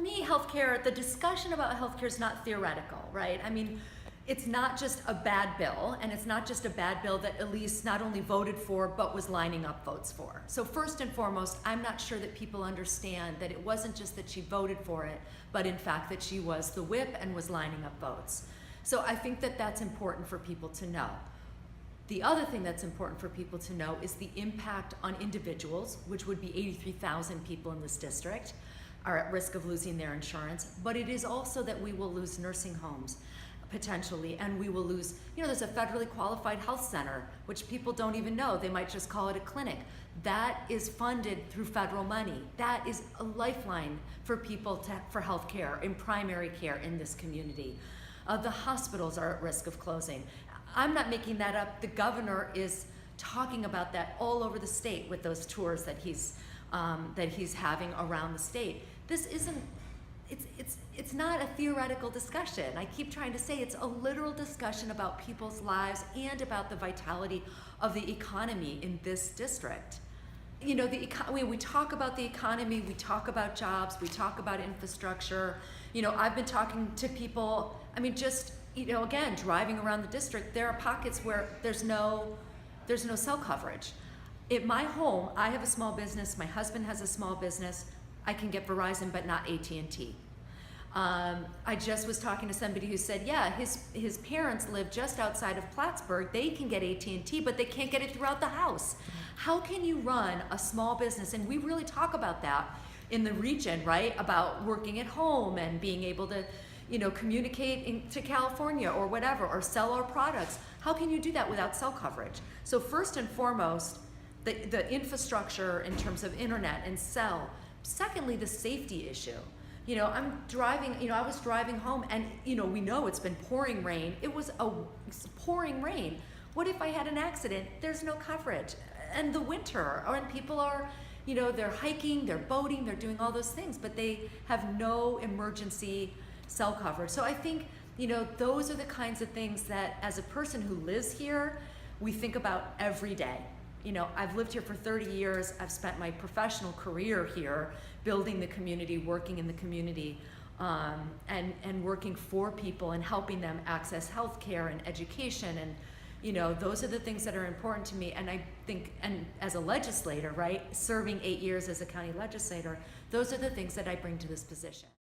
me, healthcare, the discussion about healthcare is not theoretical, right? I mean, it's not just a bad bill, and it's not just a bad bill that Elise not only voted for, but was lining up votes for. So first and foremost, I'm not sure that people understand that it wasn't just that she voted for it, but in fact that she was the whip and was lining up votes. So I think that that's important for people to know. The other thing that's important for people to know is the impact on individuals, which would be 83,000 people in this district, are at risk of losing their insurance, but it is also that we will lose nursing homes potentially, and we will lose, there's a federally qualified health center, which people don't even know. They might just call it a clinic. That is funded through federal money. That is a lifeline for people for health care and primary care in this community. The hospitals are at risk of closing. I'm not making that up. The governor is talking about that all over the state with those tours that he's having around the state. This isn't, it's not a theoretical discussion. I keep trying to say it's a literal discussion about people's lives and about the vitality of the economy in this district. We talk about the economy, we talk about jobs, we talk about infrastructure. I've been talking to people, again, driving around the district, there are pockets where there's no cell coverage. At my home, I have a small business, my husband has a small business, I can get Verizon but not AT&T. I just was talking to somebody who said, yeah, his parents live just outside of Plattsburgh, they can get AT&T but they can't get it throughout the house. How can you run a small business? And we really talk about that in the region, right? About working at home and being able to communicate to California or whatever, or sell our products. How can you do that without cell coverage? So first and foremost, the infrastructure in terms of internet and cell. Secondly, the safety issue. I was driving home and, we know it's been pouring rain. It's pouring rain. What if I had an accident? There's no coverage. And the winter, and people are, they're hiking, they're boating, they're doing all those things, but they have no emergency cell coverage. So I think, those are the kinds of things that as a person who lives here, we think about every day. I've lived here for 30 years. I've spent my professional career here, building the community, working in the community, and working for people and helping them access health care and education. And, those are the things that are important to me. And I think, and as a legislator, right, serving 8 years as a county legislator, those are the things that I bring to this position.